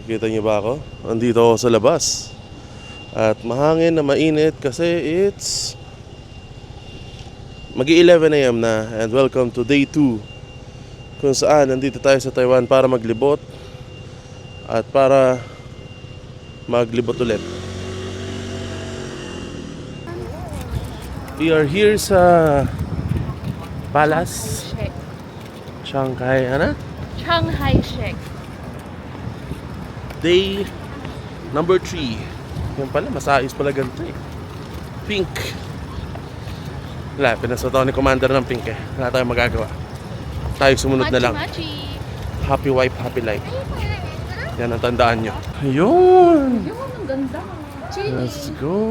Kita niyo ba ako? Andito ako sa labas. At mahangin na mainit kasi it's mag-11 AM na. And welcome to day 2, kung saan nandito tayo sa Taiwan para maglibot at para maglibot ulit. We are here sa Palace Shek. Shanghai, ano? Shanghai Shek. Day number 3. Yan pala, masayos pala ganito eh. Pink. Wala, pinasota ni Commander ng pink eh. Wala tayong magagawa. Tayo sumunod na lang. Machi. Happy wife, happy life. Yan ang tandaan nyo. Ayun! Yung ang ganda. Chilling. Let's go!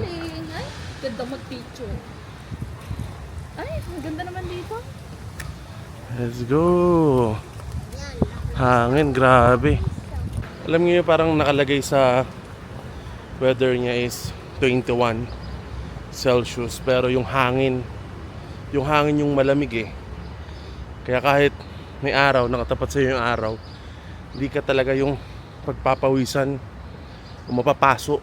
Chilling. Ay, ganda mag-picture. Ay, ang ganda naman dito. Let's go! Hangin, grabe. Alam niyo parang nakalagay sa weather niya is 21 Celsius. Pero yung hangin yung malamig eh. Kaya kahit may araw, nakatapat sa iyo yung araw, hindi ka talaga yung pagpapawisan o mapapaso.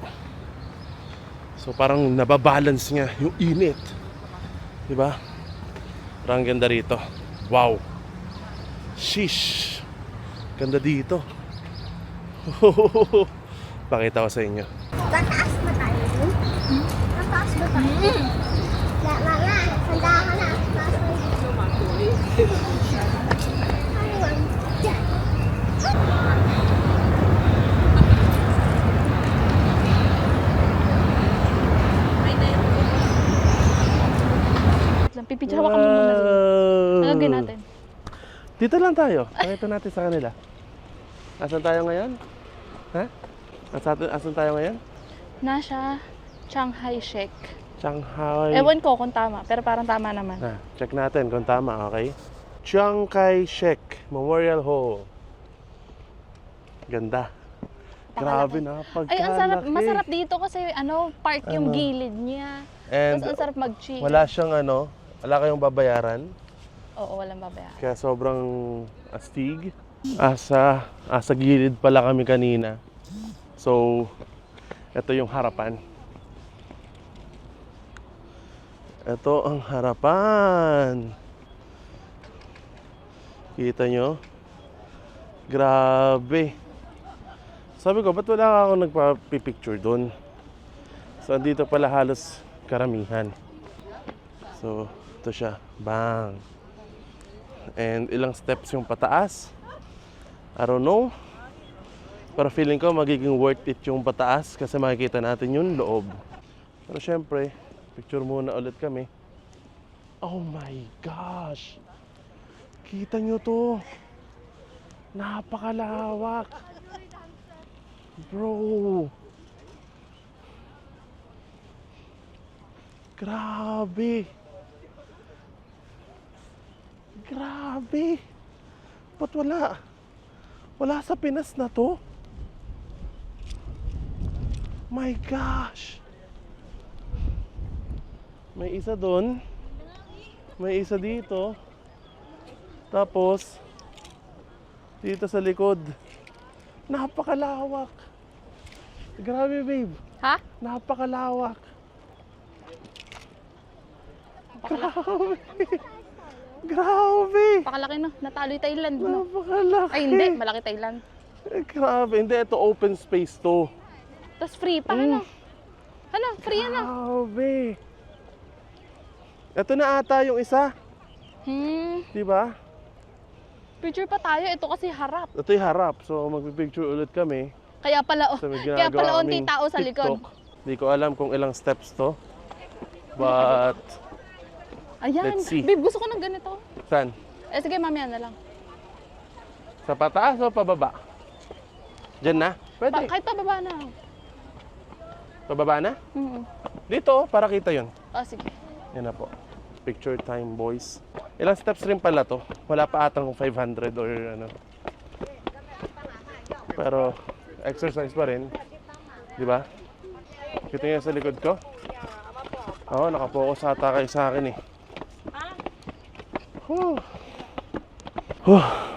So parang nababalance niya yung init. Diba? Parang ganda rito. Wow! Sheesh! Ganda dito. Pakita ko sa inyo. Tataas ba tayo? Tataas ba tayo? Mama, handa ka na. Taas ba tayo? Ano yun? Diyan. Pipicture ka muna dito. Ano gawin natin? Dito lang tayo. Pakita natin sa kanila. Asan tayo ngayon? Ha? Asan tayo ngayon? Nasa Shanghai Shek. Shanghai. Ewan ko kung tama, pero parang tama naman. Check natin kung tama, okay? Chiang Kai-shek Memorial Hall. Ganda. Grabe na, pagkalaki. Ay, ang sarap, masarap dito kasi park yung gilid niya. And Tapos ang sarap mag-chill. wala siyang wala kayong babayaran. Oo, walang babayaran. Kaya sobrang astig. Asa gilid pala kami kanina. So, ito yung harapan. Ito ang harapan. Kita nyo? Grabe. Sabi ko, ba't wala akong nagpa-picture doon? So, andito pala halos karamihan. So, ito siya. Bang! And ilang steps yung pataas. I don't know. Pero feeling ko magiging worth it yung pataas kasi makikita natin yung loob. Pero syempre, picture muna ulit kami. Oh my gosh! Kita nyo to. Napakalawak. Bro. Grabe. Grabe. Ba't wala? Wala sa Pinas na to? My gosh. May isa doon. May isa dito. Tapos dito sa likod. Napakalawak. Grabe, babe. Ha? Napakalawak. Grabe. Grabe. Pakalaki no. Natalo yung Thailand. No? Napakalaki. Ay, hindi. Malaki Thailand. Grabe. Hindi, ito open space to. Tapos free pa, ano? Ano? Free ano? Grabe. Ito na ata yung isa. Diba? Picture pa tayo. Ito kasi harap. Ito yung harap. So, magpipicture ulit kami. Kaya pala, So, may kaya ginagawa pala onti kaming tao sa likod. TikTok. Hindi ko alam kung ilang steps to. But, Ayan. Let's see. Babe, gusto ko ng ganito. saan? Sige, mamaya na lang. Sa pataas o pababa? Diyan na? Pwede. Kahit pababa na. Pababa na? Mm-hmm. Dito, para kita yun. Sige. Yan na po. Picture time, boys. Ilang steps rin pala to. Wala pa atang 500 or ano. Pero, exercise pa rin. Di ba? Kita niyo sa likod ko? Oo, nakapokus ata kayo sa akin eh.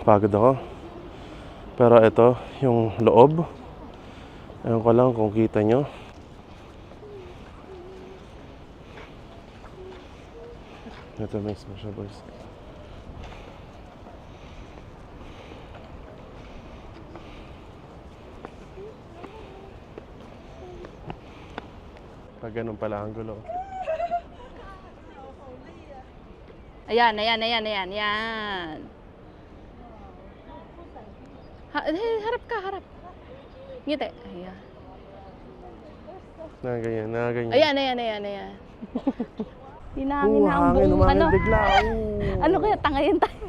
Pagod ako. Pero ito, yung loob. Ayun ko lang kung kita nyo. Ito mismo siya, boys. Pag ganun pala ang gulo. Ayan, ayan, ayan, ayan, ayan. Harap ka, harap. Ngiti. Ayan. Ganyan, ganyan. Ayan, ayan, ayan, ayan. Hinangin na ang hangin, buong umangin ano. bigla. Ano kaya, tangayin tayo.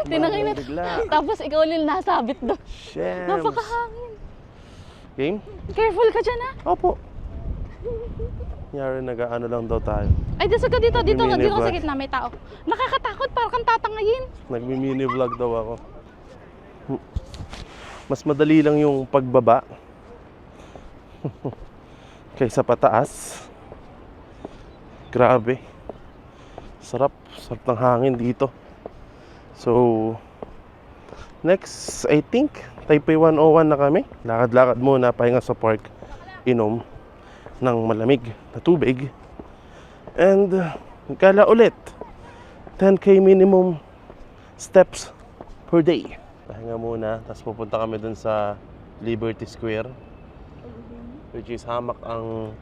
Tinangay na. Bigla. Tapos ikaw ulit nasabit doon. Shems. Napakahangin. Game? Careful ka dyan ha. Opo. Nyari nag-ano lang daw tayo. Ay, dito ka dito, dito ka Nagmi-mini sa vlog. gitna, may tao. Nakakatakot, parang kang tatangayin. Nagmi-mini vlog daw ako. Mas madali lang yung pagbaba kaysa pataas. Grabe. Sarap. Sarap ng hangin dito. So, next, I think, Taipei 101 na kami. Lakad-lakad muna, pahinga sa park. Inom ng malamig na tubig. And, kala ulit, 10K minimum steps per day. Pahinga muna, tapos pupunta kami dun sa Liberty Square. Which is hamak ang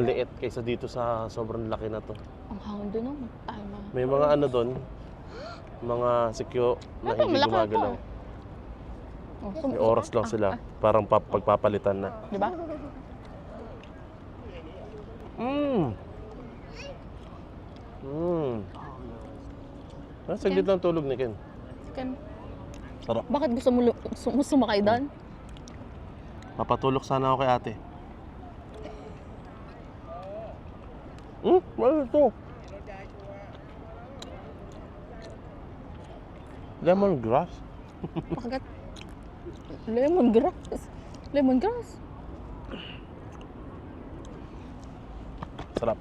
liit kaysa dito sa sobrang laki na to. Ang hangin doon, no? Tayo ma. May mga ano doon, mga sikyo na Ito, hindi malaki gumagalaw. Oh, May oras lang sila, parang pagpapalitan na. Di ba? Saglit lang tulog ni Ken. Ken, Sarap. bakit gusto mo sumakay doon? Papatulog sana ako kay ate. Ano ito? Lemongrass? Bakit? Lemongrass. Lemongrass. Sarap.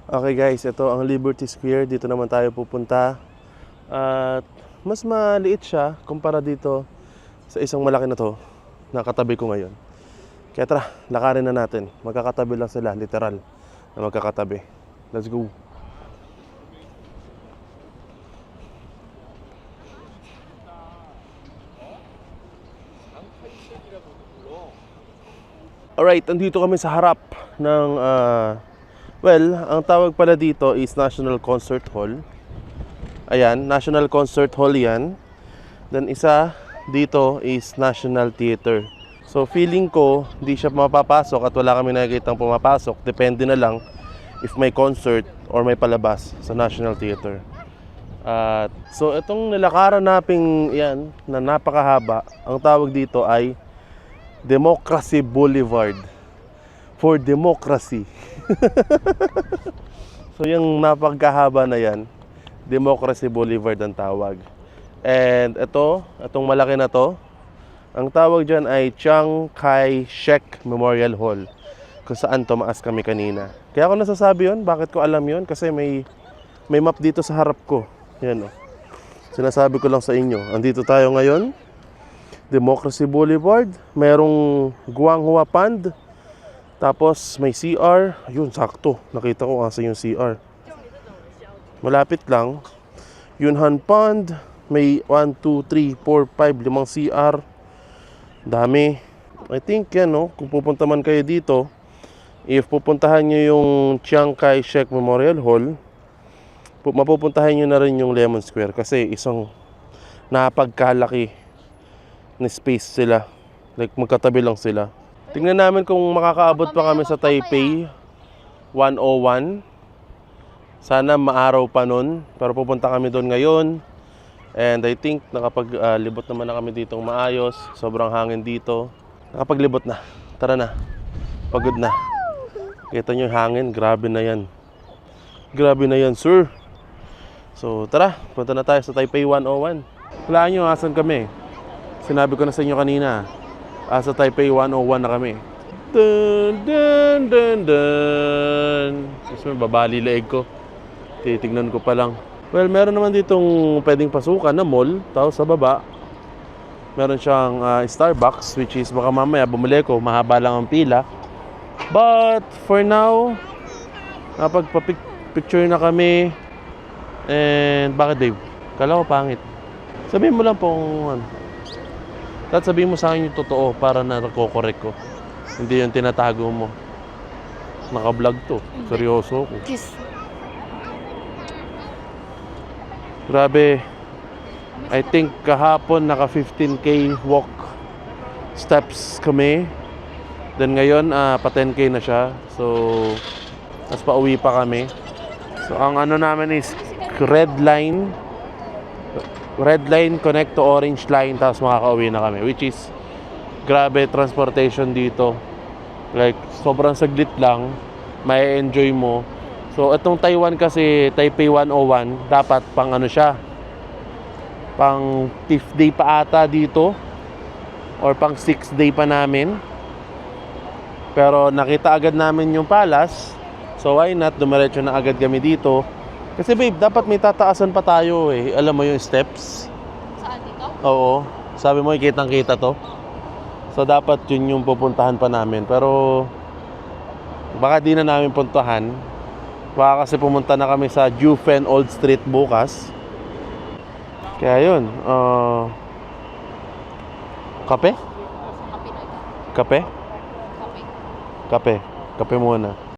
Okay guys, ito ang Liberty Square. Dito naman tayo pupunta. At mas maliit siya kumpara dito sa isang malaki na to na katabi ko ngayon. Kaya tara, lakarin na natin. Magkakatabi lang sila, literal na magkakatabi. Let's go. Alright, andito kami sa harap ng ang tawag pala dito is National Concert Hall. Ayan, National Concert Hall yan. Then isa dito is National Theater. So feeling ko, di siya mapapasok at wala kami nakikitang pumapasok. Depende na lang if may concert or may palabas sa National Theater. So itong nilakaran naping yan, na napakahaba, ang tawag dito ay Democracy Boulevard. For democracy. So yung napagkahaba na yan, Democracy Boulevard ang tawag. And itong malaki na to, ang tawag dyan ay Chiang Kai-shek Memorial Hall, kung saan tumaas kami kanina. Kaya ako nasasabi yun, bakit ko alam yun? Kasi may map dito sa harap ko. Yan o. Sinasabi ko lang sa inyo, andito tayo ngayon, Democracy Boulevard, merong Guanghua Pond, tapos may CR, ayun, sakto. Nakita ko asa yung CR. Malapit lang. Yunhan Pond, may 1, 2, 3, 4, 5, 5 CR. Dami. I think yan, no? Kung pupunta man kayo dito, if pupuntahan nyo yung Chiang Kai-shek Memorial Hall, mapupuntahan nyo na rin yung Lemon Square kasi isang napagkalaki na space sila. Like magkatabi lang sila. Tingnan namin kung makakaabot pa kami sa Taipei 101. Sana maaraw pa nun. Pero pupunta kami doon ngayon. And I think nakapaglibot naman na kami ditong maayos. Sobrang hangin dito. Nakapaglibot na. Tara na. Pagod na. Kita nyo yung hangin. Grabe na yan. Grabe na yan, sir. So tara, punta na tayo sa Taipei 101. Hulaan nyo, asan kami? Sinabi ko na sa inyo kanina. Sa Taipei 101 na kami. Dun, dun, dun, dun. Tapos may babali leeg ko. Titignan ko pa lang. Well, meron naman ditong pwedeng pasukan na mall. Tapos sa baba, meron siyang Starbucks, which is baka mamaya bumili ko, mahaba lang ang pila. But for now, napagpa-picture na kami. And bakit babe? Kala ko pangit. Sabihin mo lang pong ano. At sabihin mo sa akin yung totoo para na nakokorek ko. Hindi yung tinatago mo. Naka-vlog to. Seryoso ko. Kiss. Grabe. I think kahapon naka 15k walk steps kami. Then ngayon pa 10k na siya. So mas pauwi pa kami. So ang ano namin is red line connect to orange line, tapos makakauwi na kami, which is grabe transportation dito. Like sobrang saglit lang, may enjoy mo. So itong Taiwan kasi Taipei 101, dapat pang ano siya, pang 5th day pa ata dito or pang 6th day pa namin. Pero nakita agad namin yung palace, so why not, dumiretso na agad kami dito. Kasi babe, dapat may tataasan pa tayo eh. Alam mo yung steps? Saan dito? Oo. Sabi mo, kitang-kita to. So, dapat yun yung pupuntahan pa namin. Pero, baka di na namin puntahan. Baka kasi pumunta na kami sa Jufen Old Street bukas. Kaya yun. Kape? Kape na ito. Kape? Kape. Kape. Kape muna.